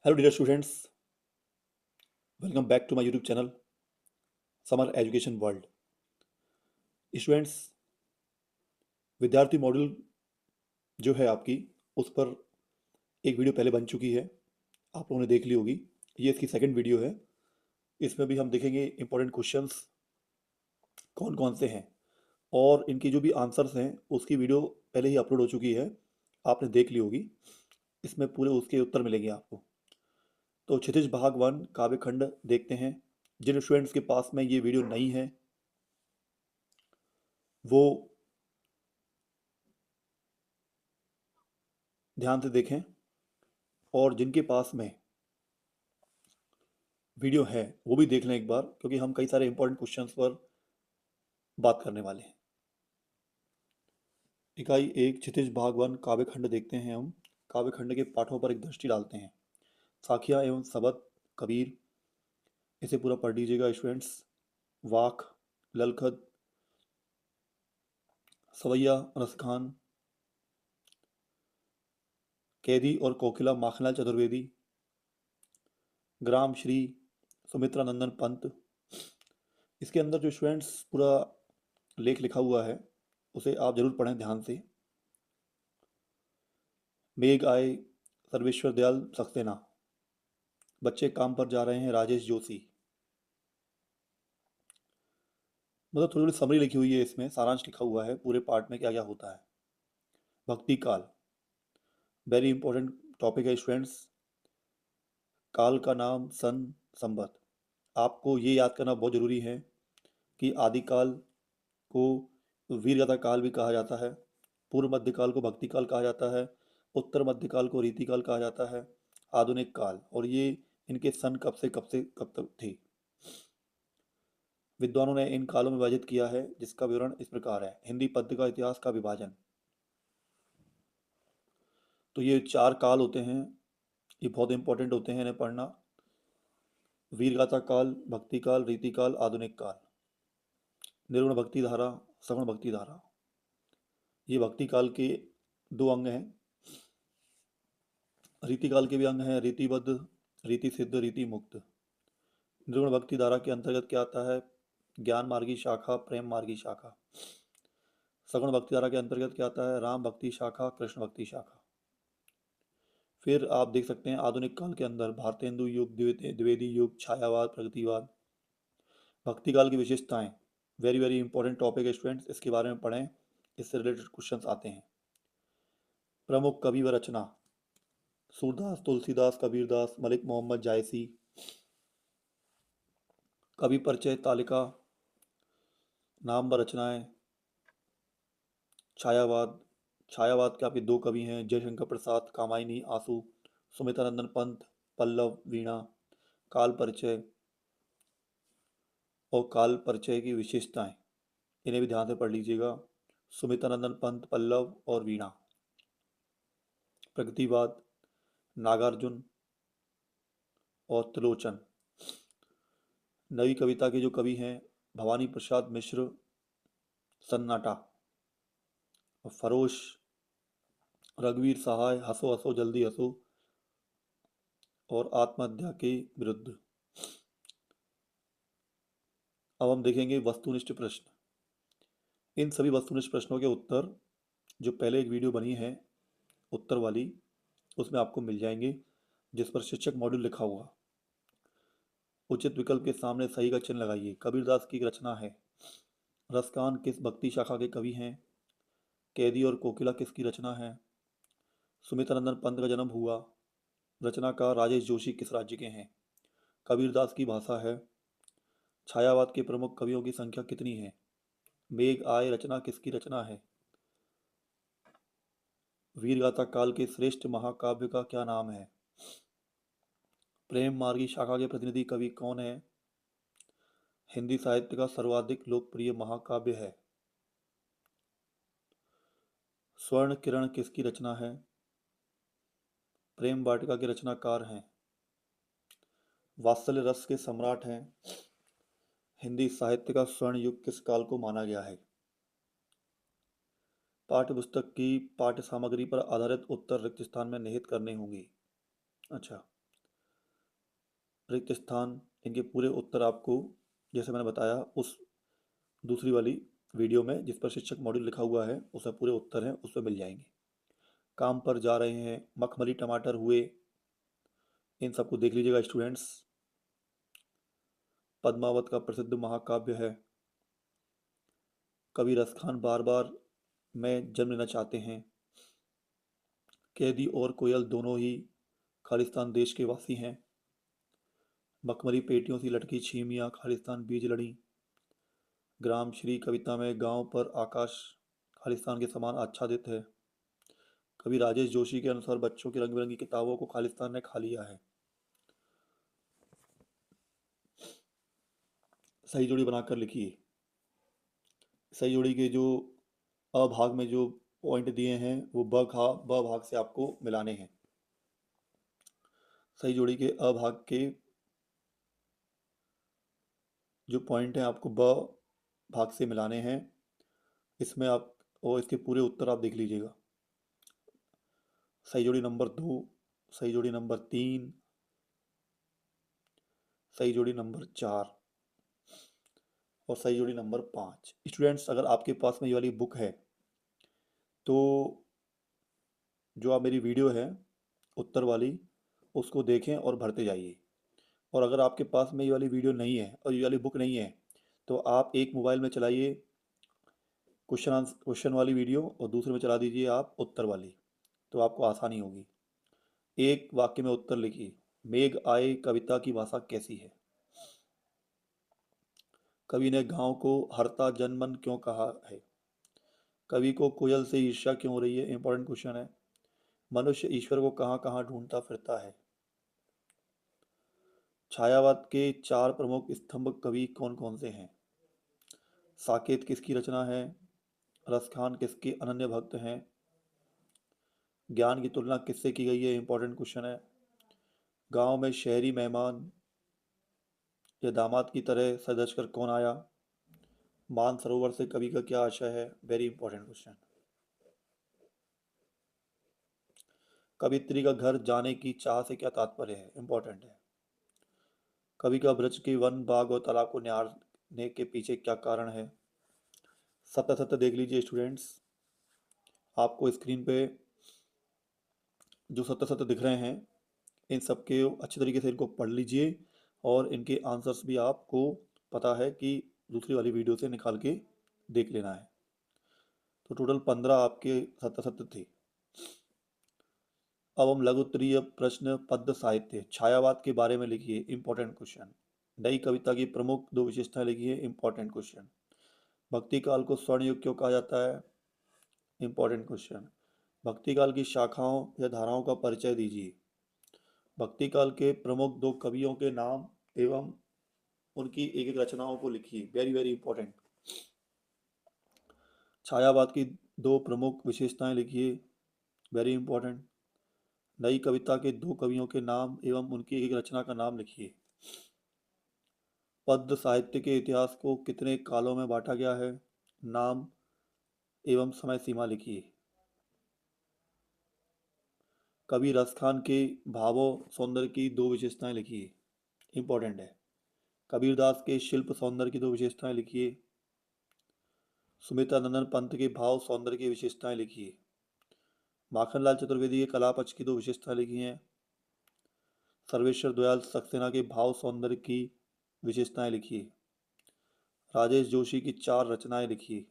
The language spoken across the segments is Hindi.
Hello dear students, welcome back to my YouTube channel Samar Education World. Students, विद्यार्थी मॉड्यूल जो है आपकी, उस पर एक वीडियो पहले बन चुकी है, आप लोगों ने देख ली होगी। ये इसकी सेकंड वीडियो है। इसमें भी हम देखेंगे इंपॉर्टेंट क्वेश्चंस कौन कौन से हैं, और इनकी जो भी आंसर्स हैं उसकी वीडियो पहले ही अपलोड हो चुकी है, आपने देख ली होगी। इसमें पूरे उसके उत्तर मिलेंगे आपको। तो क्षितिज भाग वन काव्य खंड देखते हैं। जिन स्टूडेंट्स के पास में ये वीडियो नहीं है वो ध्यान से देखें, और जिनके पास में वीडियो है वो भी देख लें एक बार, क्योंकि हम कई सारे इंपॉर्टेंट क्वेश्चंस पर बात करने वाले हैं। इकाई एक क्षितिज भाग वन काव्य खंड देखते हैं हम। काव्य खंड के पाठों पर एक दृष्टि डालते हैं। साखिया एवं सबत, कबीर, इसे पूरा पढ़ लीजिएगा स्टूडेंट्स। वाक, ललखत, सवैया, रसखान, कैदी और कोकिला माखनलाल चतुर्वेदी, ग्राम श्री सुमित्रा नंदन पंत। इसके अंदर जो स्टूडेंट्स पूरा लेख लिखा हुआ है उसे आप जरूर पढ़ें ध्यान से। मेघ आए, सर्वेश्वर दयाल सक्सेना, बच्चे काम पर जा रहे हैं, राजेश जोशी। मतलब थोड़ी थोड़ी समरी लिखी हुई है, इसमें सारांश लिखा हुआ है पूरे पार्ट में क्या क्या होता है। भक्ति काल, वेरी इंपॉर्टेंट टॉपिक है स्टूडेंट्स। काल का नाम सन, संवत। आपको ये याद करना बहुत जरूरी है कि आदिकाल को वीरगाथा काल भी कहा जाता है, पूर्व मध्यकाल को भक्ति काल कहा जाता है, उत्तर मध्यकाल को रीतिकाल कहा जाता है, आधुनिक काल। और ये इनके सन कब से कब तक थे, विद्वानों ने इन कालों में विभाजित किया है, जिसका विवरण इस प्रकार है। हिंदी पद्य का इतिहास का विभाजन। तो ये चार काल होते हैं, ये बहुत इंपॉर्टेंट होते हैं, इन्हें पढ़ना। वीरगाथा काल, भक्ति काल, रीति काल, आधुनिक काल। निर्गुण भक्ति धारा, सगुण भक्ति धारा, ये भक्ति काल के दो अंग हैं। रीति काल के भी अंग हैं, रीतिबद्ध, रीति सिद्ध, रीति मुक्त। निर्गुण भक्ति धारा के अंतर्गत क्या आता है? ज्ञान मार्गी शाखा, प्रेम मार्गी शाखा। सगुण भक्ति धारा के अंतर्गत क्या आता है? राम भक्ति शाखा, कृष्ण भक्ति शाखा। फिर आप देख सकते हैं आधुनिक काल के अंदर भारतेंदु युग, द्विवेदी युग, छायावाद, प्रगतिवाद। भक्ति काल की विशेषताएं, वेरी वेरी इंपॉर्टेंट टॉपिक है स्टूडेंट्स, इसके बारे में पढ़ें, इससे रिलेटेड क्वेश्चंस आते हैं। प्रमुख कवि व रचना, सूरदास, तुलसीदास, कबीरदास, मलिक मोहम्मद जायसी। कवि परिचय तालिका, नाम व रचनाएं। छायावाद, छायावाद के आपके दो कवि हैं, जयशंकर प्रसाद, कामायनी आंसू, सुमित्रानंदन पंत, पल्लव वीणा। काल परिचय और काल परिचय की विशेषताएं, इन्हें भी ध्यान से पढ़ लीजिएगा। सुमित्रानंदन पंत, पल्लव और वीणा। प्रगतिवाद, नागार्जुन और त्रिलोचन। नवी कविता के जो कवि हैं, भवानी प्रसाद मिश्र, सन्नाटा। और फरोश, रघुवीर सहाय, हंसो हंसो जल्दी हंसो, और आत्महत्या के विरुद्ध। अब हम देखेंगे वस्तुनिष्ठ प्रश्न। इन सभी वस्तुनिष्ठ प्रश्नों के उत्तर जो पहले एक वीडियो बनी है उत्तर वाली, उसमें आपको मिल जाएंगे, जिस पर शिक्षक मॉड्यूल लिखा होगा। उचित विकल्प के सामने सही का चिन्ह लगाइए। कबीरदास की एक रचना है। रसकान किस भक्ति शाखा के कवि हैं? कैदी और कोकिला किसकी रचना है? सुमित्रानंदन पंत का जन्म हुआ। रचनाकार राजेश जोशी किस राज्य के हैं? कबीरदास की भाषा है। छायावाद के प्रमुख कवियों की संख्या कितनी है? मेघ आय रचना किसकी रचना है? वीरगाथा काल के श्रेष्ठ महाकाव्य का क्या नाम है? प्रेम मार्गी शाखा के प्रतिनिधि कवि कौन है? हिंदी साहित्य का सर्वाधिक लोकप्रिय महाकाव्य है। स्वर्ण किरण किसकी रचना है? प्रेम वाटिका के रचनाकार हैं। वात्सल्य रस के सम्राट हैं। हिंदी साहित्य का स्वर्ण युग किस काल को माना गया है? पाठ्य पुस्तक की पाठ्य सामग्री पर आधारित उत्तर रिक्त स्थान में निहित करने होंगे। अच्छा, रिक्त स्थान, इनके पूरे उत्तर आपको, जैसे मैंने बताया उस दूसरी वाली वीडियो में जिस पर शिक्षक मॉड्यूल लिखा हुआ है, उसमें पूरे उत्तर हैं, उस पर मिल जाएंगे। काम पर जा रहे हैं, मखमली टमाटर हुए, इन सबको देख लीजिएगा स्टूडेंट्स। पद्मावत का प्रसिद्ध महाकाव्य है। कवि रसखान बार बार में जन्म लेना चाहते हैं। कैदी और कोयल दोनों ही खालिस्तान देश के वासी हैं। मखमली पेटियों सी लटकी छीमियाँ खालिस्तान बीज लड़ी। ग्राम श्री कविता में गांव पर आकाश खालिस्तान के समान आच्छादित है। कवि राजेश जोशी के अनुसार बच्चों की रंग बिरंगी किताबों को खालिस्तान ने खा लिया है। सही जोड़ी बनाकर लिखिए। सही जोड़ी के जो अभाग में जो पॉइंट दिए हैं वो ब भाग से आपको मिलाने हैं। सही जोड़ी के अभाग के जो पॉइंट हैं आपको ब भाग से मिलाने हैं। इसमें आप और इसके पूरे उत्तर आप देख लीजिएगा। सही जोड़ी नंबर 2, सही जोड़ी नंबर 3, सही जोड़ी नंबर 4 और सही जोड़ी नंबर 5। स्टूडेंट्स, अगर आपके पास में ये वाली बुक है तो जो आप मेरी वीडियो है उत्तर वाली उसको देखें और भरते जाइए। और अगर आपके पास में ये वाली वीडियो नहीं है और ये वाली बुक नहीं है तो आप एक मोबाइल में चलाइए क्वेश्चन वाली वीडियो और दूसरे में चला दीजिए आप उत्तर वाली, तो आपको आसानी होगी। एक वाक्य में उत्तर लिखिए। मेघ आए कविता की भाषा कैसी है? कवि ने गांव को हरता जनमन क्यों कहा है? कवि को कोयल से ईर्ष्या क्यों हो रही है? इंपॉर्टेंट क्वेश्चन है। मनुष्य ईश्वर को कहाँ कहाँ ढूंढता फिरता है? छायावाद के 4 प्रमुख स्तंभ कवि कौन कौन से हैं? साकेत किसकी रचना है? रसखान किसके अनन्य भक्त हैं? ज्ञान की तुलना किससे की गई है? इंपॉर्टेंट क्वेश्चन है। गांव में शहरी मेहमान या दामाद की तरह सज कर कौन आया? मानसरोवर से कवि का क्या आशय है? Very important question. कवित्री का घर जाने की चाह से क्या तात्पर्य है? इंपॉर्टेंट है। कवि का ब्रज के वन बाग और तालाब को निहारने के पीछे क्या कारण है? सत्य सत्य देख लीजिए स्टूडेंट्स। आपको स्क्रीन पे जो सत्य सत्य दिख रहे हैं इन सब के अच्छी तरीके से इनको पढ़ लीजिए और इनके आंसर्स भी आपको पता है कि दूसरी वाली वीडियो से निकाल के देख लेना है। तो टोटल 15 आपके सत्य सत्य थे। अब हम लघु उत्तरीय प्रश्न पद्य साहित्य छायावाद के बारे में लिखिए। Important question. नई कविता की प्रमुख 2 विशेषताएं लिखिए। Important question. भक्ति काल को स्वर्ण युग क्यों कहा जाता है? Important question. भक्ति काल की शाखाओं या धाराओं का परिचय दीजिए। भक्ति काल के प्रमुख 2 कवियों के नाम एवं उनकी एक एक रचनाओं को लिखिए। Very very important. छायावाद की 2 प्रमुख विशेषताएं लिखिए। Very important. नई कविता के 2 कवियों के नाम एवं उनकी एक रचना का नाम लिखिए। पद्य साहित्य के इतिहास को कितने कालों में बांटा गया है? नाम एवं समय सीमा लिखिए। कवि रसखान के भावों सौंदर्य की 2 विशेषताएं लिखिए। इंपॉर्टेंट है। कबीरदास के शिल्प सौंदर्य की 2 विशेषताएं लिखिए। सुमित्रानंदन पंत के भाव सौंदर्य की विशेषताएं लिखिए। माखनलाल चतुर्वेदी के कला पक्ष की 2 विशेषताएं लिखी हैं। सर्वेश्वर दयाल सक्सेना के भाव सौंदर्य की विशेषताएं लिखिए। राजेश जोशी की 4 रचनाएं लिखिए।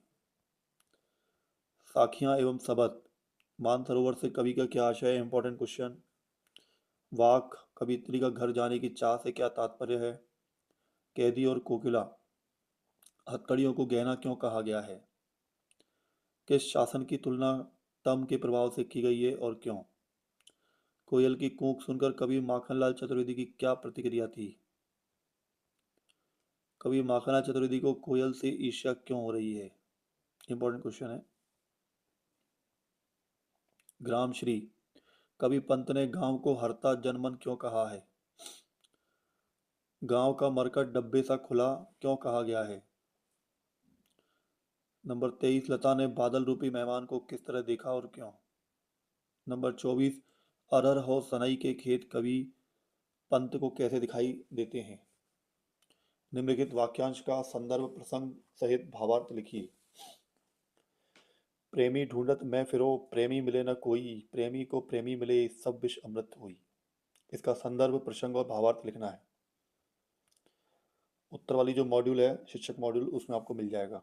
साखियां एवं सबद मानसरोवर से कवि का क्या आशय है? Important question. वाक कवित्री का घर जाने की चाह से क्या तात्पर्य है? कैदी और कोकिला हथकड़ियों को गहना क्यों कहा गया है? किस शासन की तुलना तम के प्रभाव से की गई है और क्यों? कोयल की कूक सुनकर कवि माखनलाल चतुर्वेदी की क्या प्रतिक्रिया थी? कवि माखनलाल चतुर्वेदी को कोयल से ईर्ष्या क्यों हो रही है? इंपॉर्टेंट क्वेश्चन है। ग्राम श्री कवि पंत ने गांव को हरता जनमन क्यों कहा है? गांव का मरकट डब्बे सा खुला क्यों कहा गया है? नंबर 23 लता ने बादल रूपी मेहमान को किस तरह देखा और क्यों? नंबर 24 अरहर हो सनई के खेत कवि पंत को कैसे दिखाई देते हैं। निम्नलिखित वाक्यांश का संदर्भ प्रसंग सहित भावार्थ लिखिए। प्रेमी ढूंढत मैं फिरो, प्रेमी मिले न कोई, प्रेमी को प्रेमी मिले, सब विष अमृत होई। इसका संदर्भ प्रसंग और भावार्थ लिखना है। उत्तर वाली जो मॉड्यूल है शिक्षक मॉड्यूल, उसमें आपको मिल जाएगा।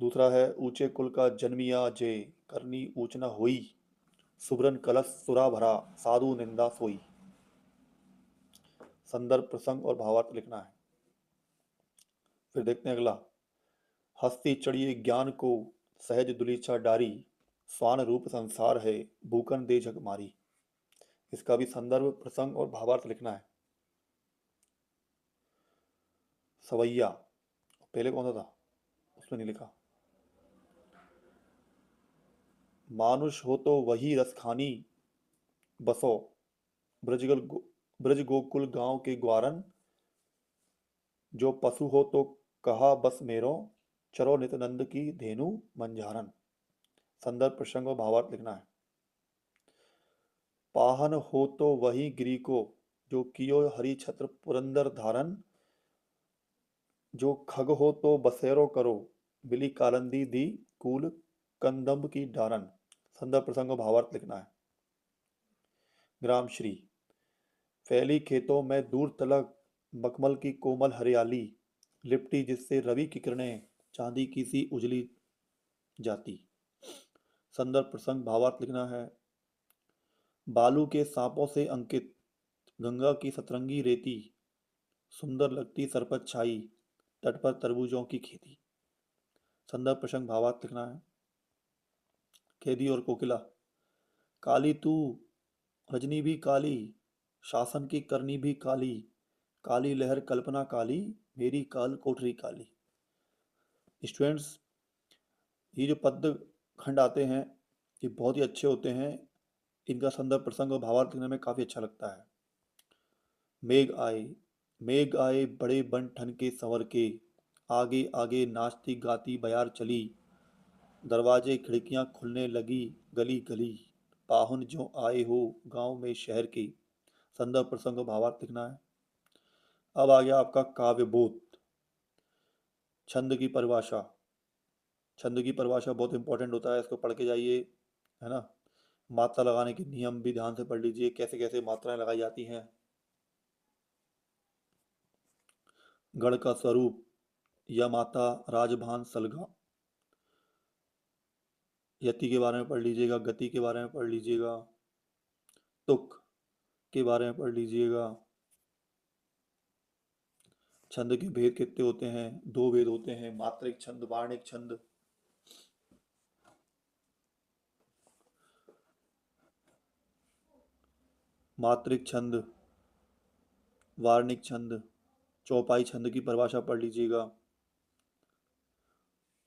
दूसरा है ऊंचे कुल का जन्मिया जे, करनी ऊंच न होई, सुब्रन कलश सुरा भरा, साधु निंदा सोई। संदर्भ प्रसंग और भावार्थ लिखना है। फिर देखते हैं अगला। हस्ती चढ़िए ज्ञान को, सहज दुलीचा डारी, स्वान रूप संसार है, भूखन दे जग मारी। इसका भी संदर्भ प्रसंग और भावार्थ लिखना है। सवैया पहले कौन सा था, उसमें नहीं लिखा। मानुष हो तो वही रस खानी, बसो ब्रजगल ब्रज गोकुल गांव के ग्वारन, जो पशु हो तो कहा बस मेरो, चरो नित्यानंद की धेनु मंझारन। संदर्भ प्रसंग और भावार्थ लिखना है। पाहन हो तो वही गिरी को, जो कियो हरि छत्र पुरंदर धारन, जो खग हो तो बसेरो करो, बिली कालंदी दी कूल कंदम्ब की डारन। संदर्भ प्रसंग और भावार्थ लिखना है। ग्राम श्री फैली खेतों में दूर तलक, मखमल की कोमल हरियाली, लिपटी जिससे रवि की किरणें, चांदी की सी उजली जाती। संदर्भ प्रसंग भावार्थ लिखना है। बालू के सांपों से अंकित, गंगा की सतरंगी रेती, सुंदर लगती सरपत छाई, तट पर तरबूजों की खेती। संदर्भ प्रसंग भावार्थ लिखना है। खेदी और कोकिला काली तू रजनी भी काली, शासन की करनी भी काली, काली लहर कल्पना काली, मेरी काल कोठरी काली। स्टूडेंट्स, ये जो पद्य खंड आते हैं ये बहुत ही अच्छे होते हैं। इनका संदर्भ प्रसंग और भावार्थ लिखने में काफ़ी अच्छा लगता है। मेघ आए, मेघ आए बड़े बन ठन के संवर के, आगे आगे नाचती गाती बयार चली, दरवाजे खिड़कियां खुलने लगी गली गली, पाहुन जो आए हो गांव में शहर के। संदर्भ प्रसंग और भावार्थ लिखना है। अब आ गया आपका काव्य बोध। छंद की परिभाषा, छंद की परिभाषा बहुत इंपॉर्टेंट होता है, इसको पढ़ के जाइए, है ना। मात्रा लगाने के नियम भी ध्यान से पढ़ लीजिए, कैसे कैसे मात्राएं लगाई जाती हैं। गढ़ का स्वरूप, या माता राजभान सलगा। यति के बारे में पढ़ लीजिएगा, गति के बारे में पढ़ लीजिएगा, तुक के बारे में पढ़ लीजिएगा। छंद के भेद कितने होते हैं, दो भेद होते हैं, मात्रिक छंद, वार्णिक छंद। मात्रिक छंद, वार्णिक छंद, चौपाई छंद की परिभाषा पढ़ लीजिएगा।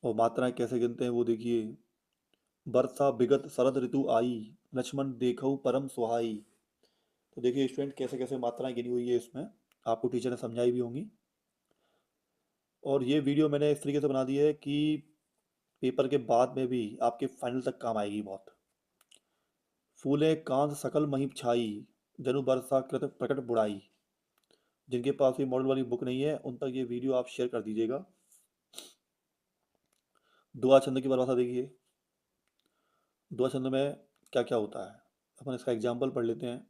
और मात्राएं कैसे गिनते हैं वो देखिए। बरसा बिगत शरद ऋतु आई, लक्ष्मण देखऊ परम सुहाई। तो देखिए स्टूडेंट कैसे कैसे मात्राएं गिनी हुई है इसमें, आपको टीचर ने समझाई भी होंगी। और ये वीडियो मैंने इस तरीके से बना दी है कि पेपर के बाद में भी आपके फाइनल तक काम आएगी बहुत। फूले कांत सकल मही छाई, जनु बरसा कृत प्रकट बुढ़ाई। जिनके पास भी मॉडल वाली बुक नहीं है उन तक ये वीडियो आप शेयर कर दीजिएगा। दुआ छंद की परिभाषा देखिए। दुआ छंद में क्या क्या होता है, अपन इसका एग्जाम्पल पढ़ लेते हैं।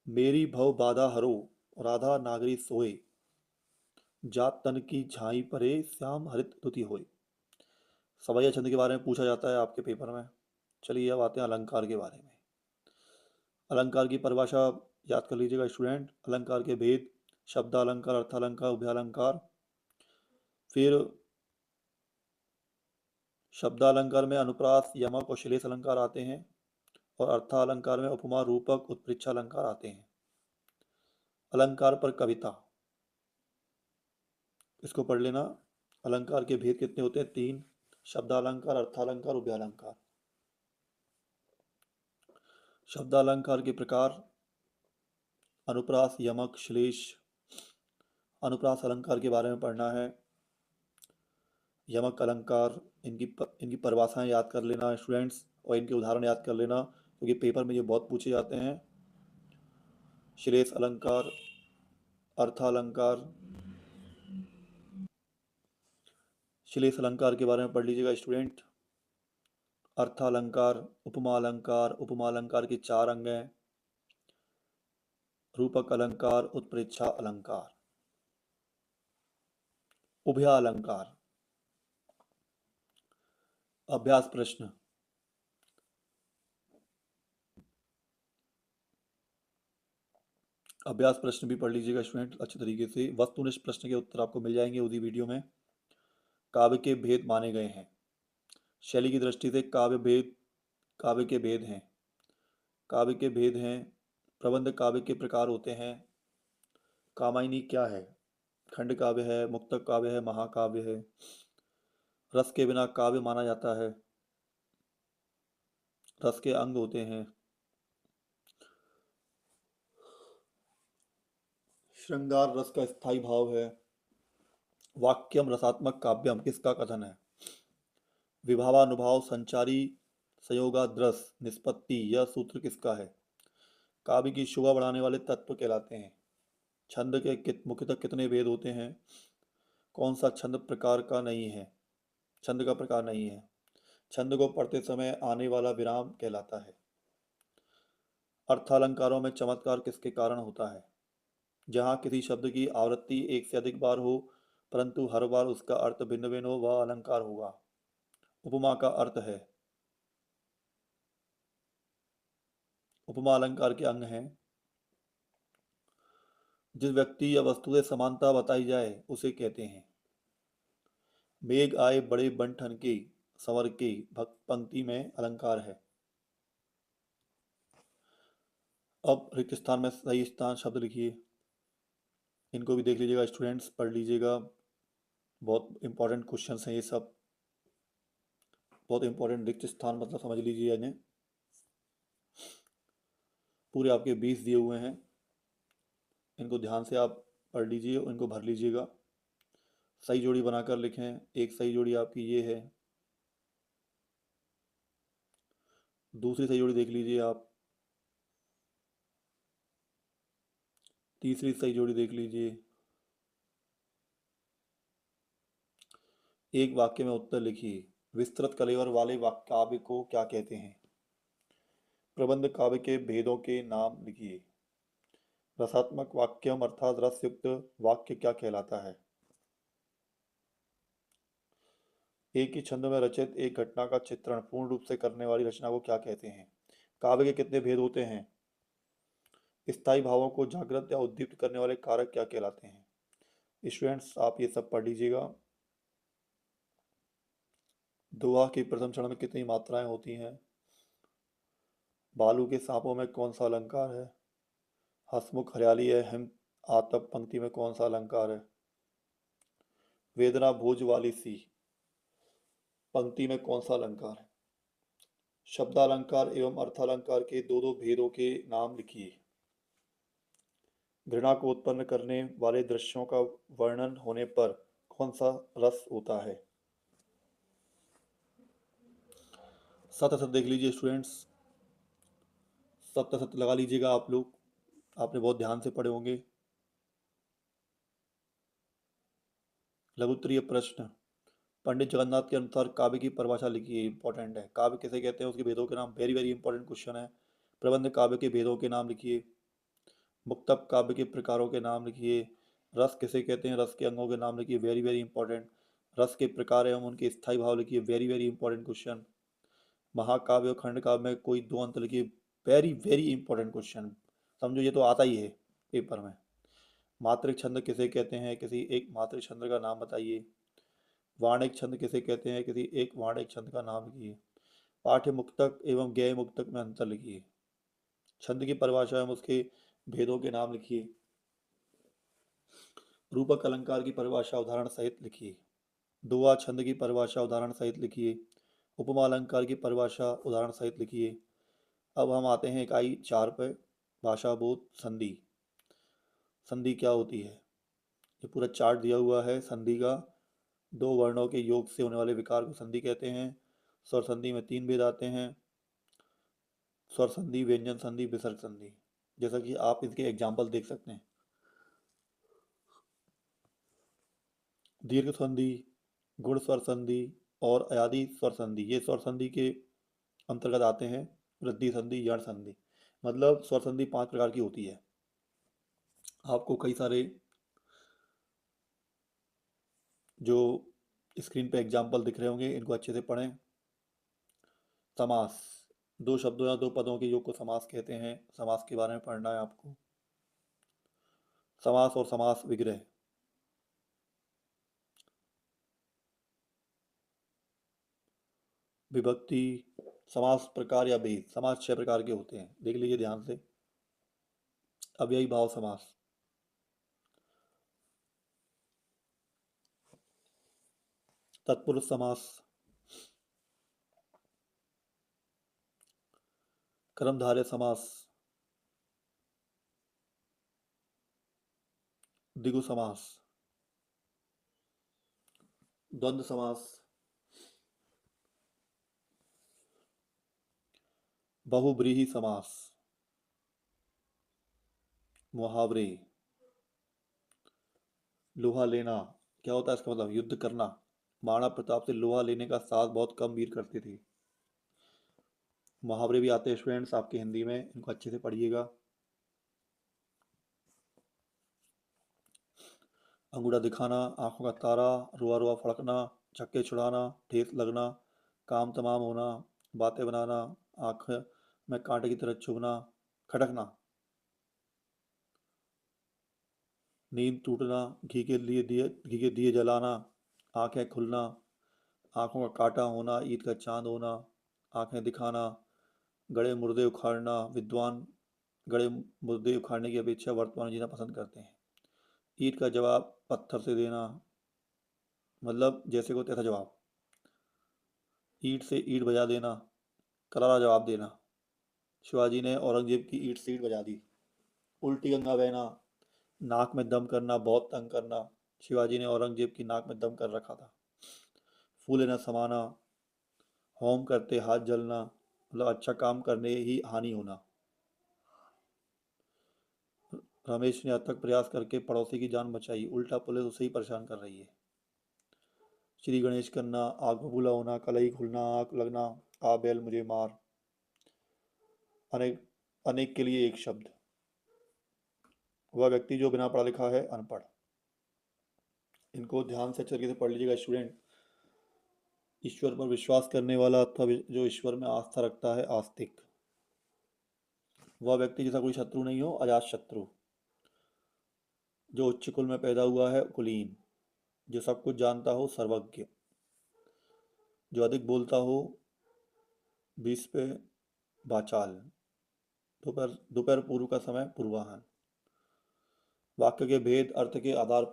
मेरी भव बाधा हरो, राधा नागरी सोए, जात तन की झाई परे, श्याम हरित धुति होए। सवैया छंद के बारे में पूछा जाता है आपके पेपर में। चलिए अब आते हैं अलंकार के बारे में। अलंकार की परिभाषा याद कर लीजिएगा स्टूडेंट। अलंकार के भेद, शब्दालंकार, अर्थालंकार, उभयालंकार। फिर शब्दालंकार में अनुप्रास, यमक और श्लेष अलंकार आते हैं। और अर्थालंकार में उपमा, रूपक, उत्प्रेक्षा अलंकार आते हैं। अलंकार पर कविता, इसको पढ़ लेना। अलंकार के भेद कितने होते हैं, तीन। शब्दालंकार, अर्थालंकार, उभयालंकार। शब्दालंकार के प्रकार, अनुप्रास, यमक, श्लेष। अनुप्रास अलंकार के बारे में पढ़ना है। यमक अलंकार, इनकी परिभाषाएं याद कर लेना स्टूडेंट्स, और इनके उदाहरण याद कर लेना क्योंकि पेपर में ये बहुत पूछे जाते हैं। श्लेष अलंकार, अर्थालंकार। श्लेष अलंकार के बारे में पढ़ लीजिएगा स्टूडेंट। अर्थालंकार, उपमा अलंकार, उपमा अलंकार के 4 अंग हैं। रूपक अलंकार, उत्प्रेक्षा अलंकार, उभया अलंकार। अभ्यास प्रश्न। अभ्यास प्रश्न भी पढ़ लीजिएगा स्टूडेंट अच्छे तरीके से। वस्तुनिष्ठ प्रश्न के उत्तर आपको मिल जाएंगे उसी वीडियो में। काव्य के भेद माने गए हैं। शैली की दृष्टि से काव्य के भेद हैं। काव्य के भेद हैं। प्रबंध काव्य के प्रकार होते हैं। कामायनी क्या है? खंड काव्य है, मुक्तक काव्य है, महाकाव्य है। रस के बिना काव्य माना जाता है। रस के अंग होते हैं। श्रृंगार रस का स्थायी भाव है। वाक्यम रसात्मक काव्यम किसका कथन है? विभावानुभाव संचारी संयोगाद्रस निष्पत्ति यह सूत्र किसका है? काव्य की शोभा बढ़ाने वाले तत्व कहलाते हैं। छंद के मुख्यतः कितने भेद होते हैं? कौन सा छंद प्रकार का नहीं है? छंद का प्रकार नहीं है। छंद को पढ़ते समय आने वाला विराम कहलाता है। अर्थालंकारों में चमत्कार किसके कारण होता है? जहाँ किसी शब्द की आवृत्ति एक से अधिक बार हो परंतु हर बार उसका अर्थ भिन्न भिन्न हो वह अलंकार होगा। उपमा का अर्थ है। उपमा अलंकार के अंग हैं। जिस व्यक्ति या वस्तु से समानता बताई जाए उसे कहते हैं। मेघ आए बड़े बन ठन के संवर के पंक्ति में अलंकार है। अब रिक्त स्थान में सही स्थान शब्द लिखिए। इनको भी देख लीजिएगा स्टूडेंट्स, पढ़ लीजिएगा। बहुत इंपॉर्टेंट क्वेश्चन हैं ये सब। बहुत इंपॉर्टेंट रिक्त स्थान मतलब समझ लीजिए इन्हें। पूरे आपके 20 दिए हुए हैं। इनको ध्यान से आप पढ़ लीजिए और इनको भर लीजिएगा। सही जोड़ी बनाकर लिखें। एक सही जोड़ी आपकी ये है। दूसरी सही जोड़ी देख लीजिए आप। तीसरी सही जोड़ी देख लीजिए। एक वाक्य में उत्तर लिखिए। विस्तृत कलेवर वाले काव्य को क्या कहते हैं? प्रबंध काव्य के भेदों के नाम लिखिए। रसात्मक वाक्यम अर्थात रस युक्त वाक्य क्या कहलाता है? एक ही छंद में रचित एक घटना का चित्रण पूर्ण रूप से करने वाली रचना को क्या कहते हैं? काव्य के कितने भेद होते हैं? स्थायी भावों को जागृत या उद्दीप्त करने वाले कारक क्या कहलाते हैं? स्टूडेंट्स आप ये सब पढ़ लीजिएगा। दोहा के प्रथम चरण में कितनी मात्राएं होती हैं? बालू के सांपों में कौन सा अलंकार है? हसमुख हरियाली है हिम आतप पंक्ति में कौन सा अलंकार है? वेदना भोज वाली सी पंक्ति में कौन सा अलंकार है? शब्दालंकार एवं अर्थालंकार के दो दो भेदों के नाम लिखिए। घृणा को उत्पन्न करने वाले दृश्यों का वर्णन होने पर कौन सा रस होता है? सत असत देख लीजिए स्टूडेंट्स। सत असत लगा लीजिएगा आप लोग। आपने बहुत ध्यान से पढ़े होंगे। लघुत्तरीय प्रश्न। पंडित जगन्नाथ के अनुसार काव्य की परिभाषा लिखिए। इंपॉर्टेंट है। काव्य किसे कहते हैं उसके भेदों के नाम। वेरी वेरी इंपॉर्टेंट क्वेश्चन है। प्रबंध काव्य के भेदों के नाम लिखिए। मुक्तक काव्य के प्रकारों के नाम लिखिए। रस किसे कहते हैं रस के अंगों के नाम लिखिए। Very very important. रस के प्रकार एवं उनके स्थायी भाव लिखिए। Very very important question. महाकाव्य और खंड काव्य में कोई दो अंत लिखिए। Very very important question. समझो ये तो आता ही है पेपर में। मात्रिक छंद किसे कहते हैं? किसी एक मात्रिक छंद का नाम बताइए। वाणिक छंद किसे कहते हैं? किसी एक वाणिक छंद का नाम लिखिए। पाठ्य मुक्तक एवं गैय मुक्तक में अंतर लिखिए। छंद की परिभाषा एवं उसके भेदों के नाम लिखिए। रूपक अलंकार की परिभाषा उदाहरण सहित लिखिए। दोहा छंद की परिभाषा उदाहरण सहित लिखिए। उपमा अलंकार की परिभाषा उदाहरण सहित लिखिए। अब हम आते हैं इकाई 4 पर। भाषा बोध संधि। संधि क्या होती है? ये पूरा चार्ट दिया हुआ है संधि का। दो वर्णों के योग से होने वाले विकार को संधि कहते हैं। स्वर संधि में 3 भेद आते हैं। स्वर संधि, व्यंजन संधि, विसर्ग संधि। जैसा कि आप इसके एग्जाम्पल देख सकते हैं। दीर्घ संधि, गुण स्वर संधि और अयादी स्वर संधि, ये स्वर संधि के अंतर्गत आते हैं। वृद्धि संधि, यण संधि, मतलब स्वर संधि 5 प्रकार की होती है। आपको कई सारे जो स्क्रीन पे एग्जाम्पल दिख रहे होंगे, इनको अच्छे से पढ़ें। समास, दो शब्दों या दो पदों के योग को समास कहते हैं। समास के बारे में पढ़ना है आपको। समास और समास विग्रह। विभक्ति, समास प्रकार या भेद। समास 6 प्रकार के होते हैं, देख लीजिए ध्यान से। अव्ययी भाव समास, तत्पुरुष समास, कर्मधारय समास, द्विगु समास, द्वंद्व समास, बहुब्रीहि समास, मुहावरे। लोहा लेना, क्या होता है इसका मतलब? युद्ध करना। महाराणा प्रताप से लोहा लेने का साहस बहुत कम वीर करते थे। मुहावरे भी आते हैं स्टूडेंट्स आपके हिंदी में, इनको अच्छे से पढ़िएगा। अंगूठा दिखाना, आंखों का तारा, रुआ रुआ फड़कना, छक्के छुड़ाना, ठेस लगना, काम तमाम होना, बातें बनाना, आंख में कांटे की तरह चुभना, खटकना, नींद टूटना, घी के दिए जलाना, आंखें खुलना, आंखों का काटा होना, ईद का चांद होना, आंखें दिखाना, गड़े मुर्दे उखाड़ना। विद्वान गड़े मुर्दे उखाड़ने की अपेक्षा वर्तमान जीना पसंद करते हैं। ईद का जवाब पत्थर से देना, मतलब जैसे को तैसा जवाब। ईंट से ईंट बजा देना, करारा जवाब देना। शिवाजी ने औरंगजेब की ईंट से ईंट बजा दी। उल्टी गंगा बहना, नाक में दम करना, बहुत तंग करना। शिवाजी ने औरंगजेब की नाक में दम कर रखा था। फूले न समाना, होम करते हाथ जलना, मतलब अच्छा काम करने ही हानि होना। रमेश ने अथक प्रयास करके पड़ोसी की जान बचाई, उल्टा पुलिस उसे ही परेशान कर रही है। श्री गणेश करना, आग बबूला होना, कलई खुलना, आग लगना, आ बैल मुझे मार। अनेक, अनेक के लिए एक शब्द। वह व्यक्ति जो बिना पढ़ा लिखा है, अनपढ़। इनको ध्यान से अच्छे तरीके से पढ़ लीजिएगा स्टूडेंट। ईश्वर पर विश्वास करने वाला अथवा जो ईश्वर में आस्था रखता है, आस्तिक। वह व्यक्ति जिसका कोई शत्रु नहीं हो, अजात शत्रु। जो उच्च कुल में पैदा हुआ है, कुलीन। जो सब कुछ जानता हो, सर्वज्ञ। जो अधिक बोलता हो, बीस पे वाचाल। दोपहर दोपहर पूर्व का समय, पूर्वाहन। वाक्य के भेद, अर्थ के आधार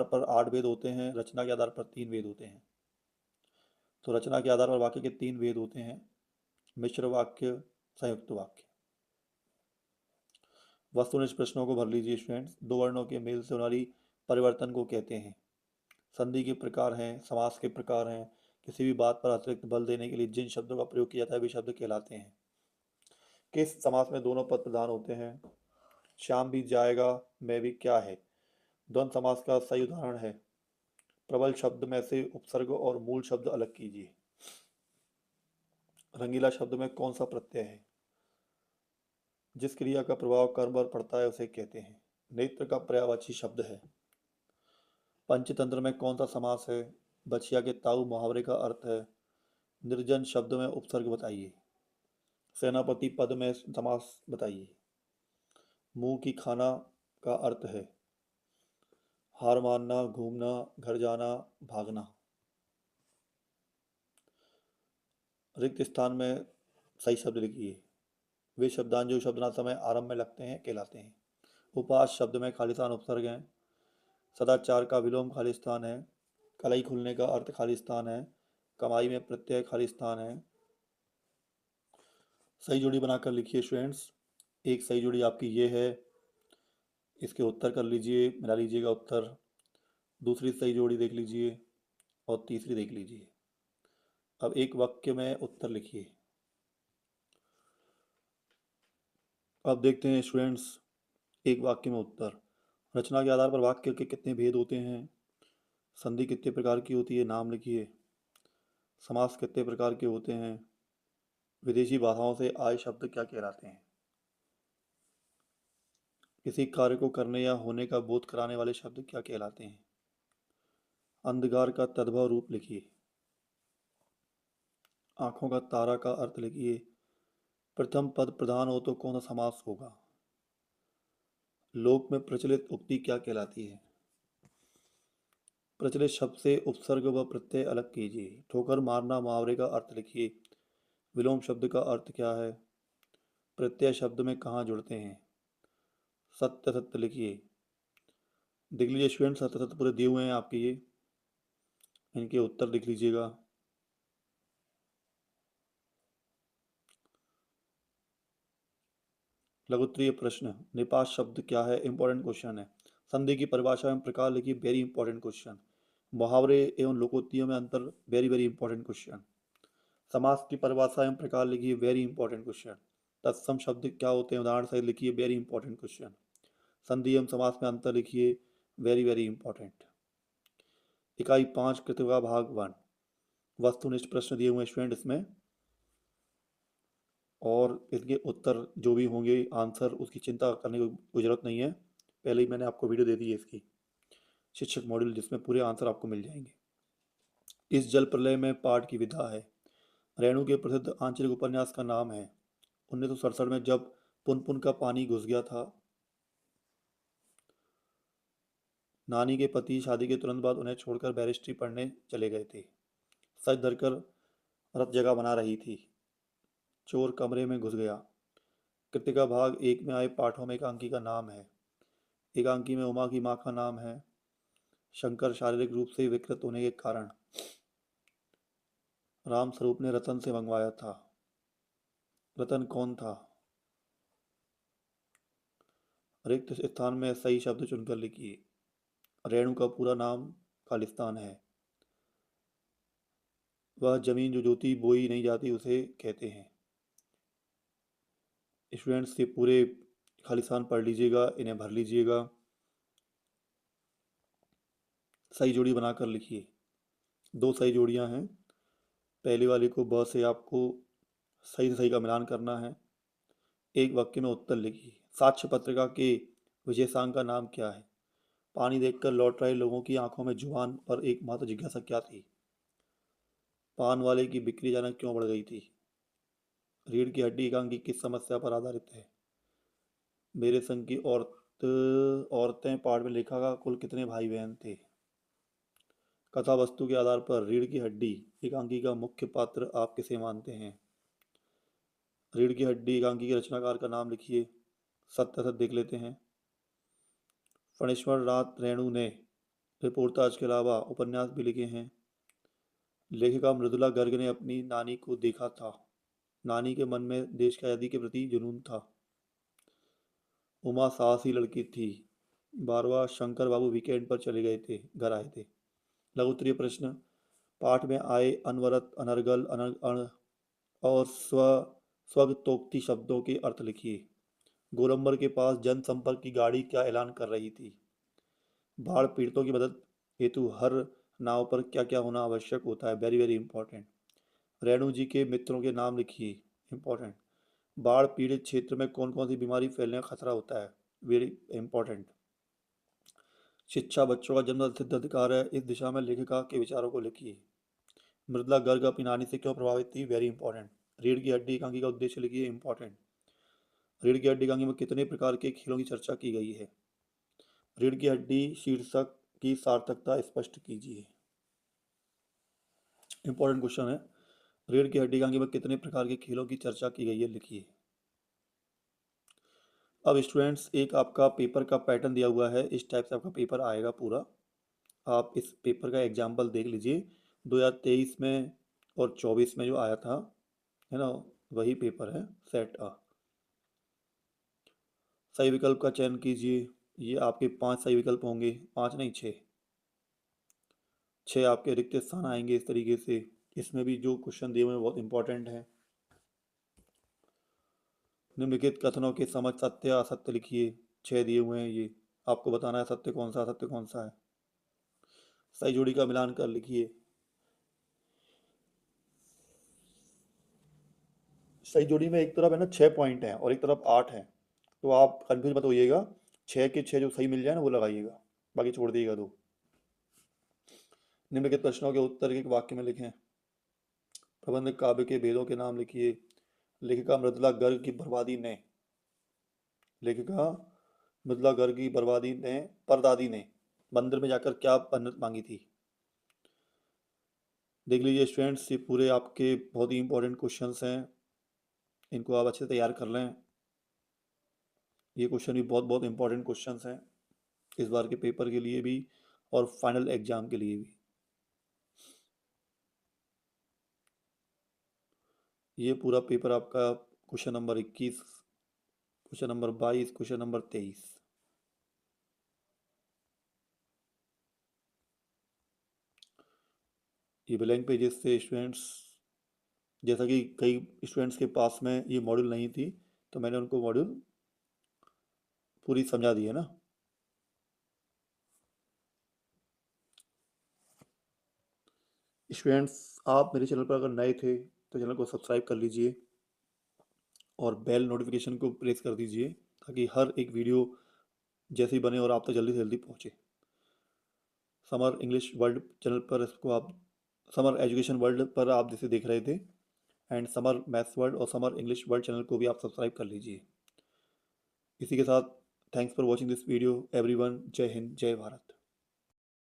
पर 8 भेद होते हैं, रचना के आधार पर 3 भेद होते हैं। तो रचना के आधार पर वाक्य के 3 भेद होते हैं। मिश्र वाक्य, संयुक्त वाक्य। वस्तुनिष्ठ प्रश्नों को भर लीजिए स्टूडेंट्स। दो वर्णों के मेल से होने वाली परिवर्तन को कहते हैं। संधि के प्रकार हैं, समास के प्रकार हैं। किसी भी बात पर अतिरिक्त बल देने के लिए जिन शब्दों का प्रयोग किया जाता है वे शब्द कहलाते हैं। किस समास में दोनों पद प्रधान होते हैं? श्याम भी जाएगा, मैं भी क्या है, द्वंद्व समास का सही उदाहरण है। प्रबल शब्द में से उपसर्ग और मूल शब्द अलग कीजिए। रंगीला शब्द में कौन सा प्रत्यय है? जिस क्रिया का प्रभाव कर्म पर पड़ता है उसे कहते हैं। नेत्र का पर्यायवाची शब्द है। पंचतंत्र में कौन सा समास है? बछिया के ताऊ मुहावरे का अर्थ है। निर्जन शब्द में उपसर्ग बताइए। सेनापति पद में समास बताइए। मुंह की खाना का अर्थ है। हार मानना, घूमना, घर जाना, भागना। रिक्त स्थान में सही शब्द लिखिए। वे शब्दांश जो शब्दना समय आरंभ में लगते हैं कहलाते हैं। उपास शब्द में खाली स्थान उपसर्ग हैं। सदाचार का विलोम खाली स्थान है। कलई खुलने का अर्थ खाली स्थान है। कमाई में प्रत्यय खाली स्थान है। सही जोड़ी बनाकर लिखिए स्टूडेंट्स। एक सही जोड़ी आपकी ये है, इसके उत्तर कर लीजिए, मिला लीजिएगा उत्तर। दूसरी सही जोड़ी देख लीजिए और तीसरी देख लीजिए। अब एक वाक्य में उत्तर लिखिए। अब देखते हैं स्टूडेंट्स, एक वाक्य में उत्तर। रचना के आधार पर वाक्य के कितने भेद होते हैं, संधि कितने प्रकार की होती है, नाम लिखिए। समास कितने प्रकार के होते हैं, विदेशी भाषाओं से आए शब्द क्या कहलाते हैं। किसी कार्य को करने या होने का बोध कराने वाले शब्द क्या कहलाते हैं। अंधकार का तद्भव रूप लिखिए। आंखों का तारा का अर्थ लिखिए। प्रथम पद प्रधान हो तो कौन सा समास होगा। लोक में प्रचलित उक्ति क्या कहलाती है। प्रचलित शब्द से उपसर्ग व प्रत्यय अलग कीजिए। ठोकर मारना मुहावरे का अर्थ लिखिए। विलोम शब्द का अर्थ क्या है। प्रत्यय शब्द में कहाँ जुड़ते हैं। सत्य सत्य लिखिए। देख लीजिए स्टूडेंट, सत्य सत्य पूरे दिए हुए हैं आपके, ये इनके उत्तर लिख लीजिएगा। लघुत्तरीय प्रश्न, निपात शब्द क्या है, इंपॉर्टेंट क्वेश्चन है। संधि की परिभाषा एवं प्रकार लिखिए, वेरी इंपॉर्टेंट क्वेश्चन। मुहावरे एवं लोकोक्तियों में अंतर, वेरी वेरी इंपॉर्टेंट क्वेश्चन। समास की परिभाषा एवं प्रकार लिखिए, वेरी इंपॉर्टेंट क्वेश्चन। तत्सम शब्द क्या होते हैं, उदाहरण सहित लिखिए, वेरी इंपॉर्टेंट क्वेश्चन। संधि एवं समास में अंतर लिखिए, वेरी वेरी इंपॉर्टेंट। इकाई 5 कृतका भाग 1, वस्तुनिष्ठ प्रश्न दिए हुए स्टूडेंट इसमें, और इसके उत्तर जो भी होंगे आंसर, उसकी चिंता करने की कोई ज़रूरत नहीं है, पहले ही मैंने आपको वीडियो दे दी है इसकी, शिक्षक मॉड्यूल, जिसमें पूरे आंसर आपको मिल जाएंगे। इस जल प्रलय में पाठ की विधा है, रेणु के प्रसिद्ध आंचलिक उपन्यास का नाम है। 1967 में जब पुन पुन का पानी घुस गया था, नानी के पति शादी के तुरंत बाद उन्हें छोड़कर बैरिस्ट्री पढ़ने चले गए थे। सच धरकर रत जगह बना रही थी, चोर कमरे में घुस गया। कृतिका भाग 1 में आए पाठों में एकांकी का नाम है। एकांकी में उमा की माँ का नाम है। शंकर शारीरिक रूप से विकृत होने के कारण राम स्वरूप ने रतन से मंगवाया था। रतन कौन था। रिक्त स्थान में सही शब्द चुनकर लिखिए। रेणु का पूरा नाम खालिस्तान है। वह जमीन जो जोती बोई नहीं जाती उसे कहते हैं। स्टूडेंट्स, ये पूरे खालिस्तान पढ़ लीजिएगा, इन्हें भर लीजिएगा, सही जोड़ी बनाकर लिखिए। 2 सही जोड़ियां हैं, पहली वाली को ब से आपको सही से सही का मिलान करना है। एक वाक्य में उत्तर लिखिए। साक्ष्य पत्रिका के विशेषांक का नाम क्या है। पानी देखकर लौट रहे लोगों की आंखों में जुबान पर एकमात्र जिज्ञासा क्या थी। पान वाले की बिक्री अचानक क्यों बढ़ गई थी। रीढ़ की हड्डी एकांकी किस समस्या पर आधारित है। मेरे संग की औरतें पाठ में लेखा का कुल कितने भाई बहन थे। कथा वस्तु के आधार पर रीढ़ की हड्डी एकांकी का मुख्य पात्र आप किसे मानते हैं। रीढ़ की हड्डी एकांकी के रचनाकार का नाम लिखिए। सत्य सत्य देख लेते हैं। फणेश्वर नाथ रेणु ने रिपोर्टाज के अलावा उपन्यास भी लिखे हैं। लेखिका मृदुला गर्ग ने अपनी नानी को देखा था। नानी के मन में देश की आज़ादी के प्रति जुनून था। उमा साहसी लड़की थी। बारवा शंकर बाबू वीकेंड पर चले गए थे, घर आए थे। लघुत्तरीय प्रश्न, पाठ में आए अनवरत, अनर्गल, अण और स्वगतोक्ति शब्दों के अर्थ लिखिए। गोलंबर के पास जनसंपर्क की गाड़ी क्या ऐलान कर रही थी। बाढ़ पीड़ितों की मदद हेतु हर नाव पर क्या क्या होना आवश्यक होता है, वेरी वेरी इंपॉर्टेंट। रेणु जी के मित्रों के नाम लिखिए, इंपॉर्टेंट। बाढ़ पीड़ित क्षेत्र में कौन कौन सी बीमारी फैलने का खतरा होता है, वेरी इंपॉर्टेंट। शिक्षा बच्चों का जन्म सिद्ध अधिकार है, इस दिशा में लेखिका के विचारों को लिखिए। मृदुला गर्ग अपनी नानी से क्यों प्रभावित थी, वेरी इंपॉर्टेंट। रीढ़ की हड्डी एकांकी का उद्देश्य लिखिए, इंपॉर्टेंट। रीढ़ की हड्डी एकांकी में कितने प्रकार के खेलों की चर्चा की गई है। रीढ़ की हड्डी शीर्षक की सार्थकता स्पष्ट कीजिए। इंपॉर्टेंट क्वेश्चन है। रीढ़ की हड्डी एकांकी में कितने प्रकार के खेलों की चर्चा की गई है, लिखिए। अब स्टूडेंट्स, एक आपका पेपर का पैटर्न दिया हुआ है, इस टाइप से आपका पेपर आएगा पूरा। आप इस पेपर का एग्जाम्पल देख लीजिए। 2023 में और 24 में जो आया था, है ना, वही पेपर है, सेट आ। सही विकल्प का चयन कीजिए। ये आपके 5 सही विकल्प होंगे, 5 नहीं 6। 6 आपके रिक्त स्थान आएंगे इस तरीके से। इसमें भी जो क्वेश्चन दिए हुए हैं बहुत इंपॉर्टेंट है। निम्नलिखित कथनों के समझ सत्य असत्य लिखिए। 6 दिए हुए हैं ये, आपको बताना है सत्य कौन सा असत्य कौन सा है। सही जोड़ी का मिलान कर लिखिए। सही जोड़ी में एक तरफ है ना 6 पॉइंट हैं और एक तरफ 8 हैं, तो आप कंफ्यूज मत होइएगा। 6 के 6 जो सही मिल जाए ना वो लगाइएगा, बाकी छोड़ दिएगा दो। निम्नलिखित प्रश्नों के उत्तर एक वाक्य में लिखें। प्रबंध काव्य के भेदों के नाम लिखिए। लेखिका मृदुला गर्ग की बर्बादी ने, लेखिका मृदुला गर्ग की बर्बादी ने परदादी ने मंदिर में जाकर क्या मन्नत मांगी थी। देख लीजिए स्टूडेंट्स, ये पूरे आपके बहुत ही इंपॉर्टेंट क्वेश्चंस हैं, इनको आप अच्छे से तैयार कर लें। ये क्वेश्चन भी बहुत बहुत इंपॉर्टेंट क्वेश्चंस हैं इस बार के पेपर के लिए भी और फाइनल एग्जाम के लिए भी। ये पूरा पेपर आपका question number 21, question number 22, question number 23। ये ब्लैंक पेजेस से स्टूडेंट्स, जैसा कि कई स्टूडेंट्स के पास में ये मॉड्यूल नहीं थी तो मैंने उनको मॉड्यूल पूरी समझा दी है ना। स्टूडेंट्स, आप मेरे चैनल पर अगर नए थे तो चैनल को सब्सक्राइब कर लीजिए और बेल नोटिफिकेशन को प्रेस कर दीजिए ताकि हर एक वीडियो जैसे ही बने और आप तक जल्दी से जल्दी पहुँचे। समर इंग्लिश वर्ल्ड चैनल पर इसको आप, समर एजुकेशन वर्ल्ड पर आप जिसे देख रहे थे, एंड समर मैथ्स वर्ल्ड और समर इंग्लिश वर्ल्ड चैनल को भी आप सब्सक्राइब कर लीजिए। इसी के साथ thanks for watching this video everyone. जय हिंद, जय भारत।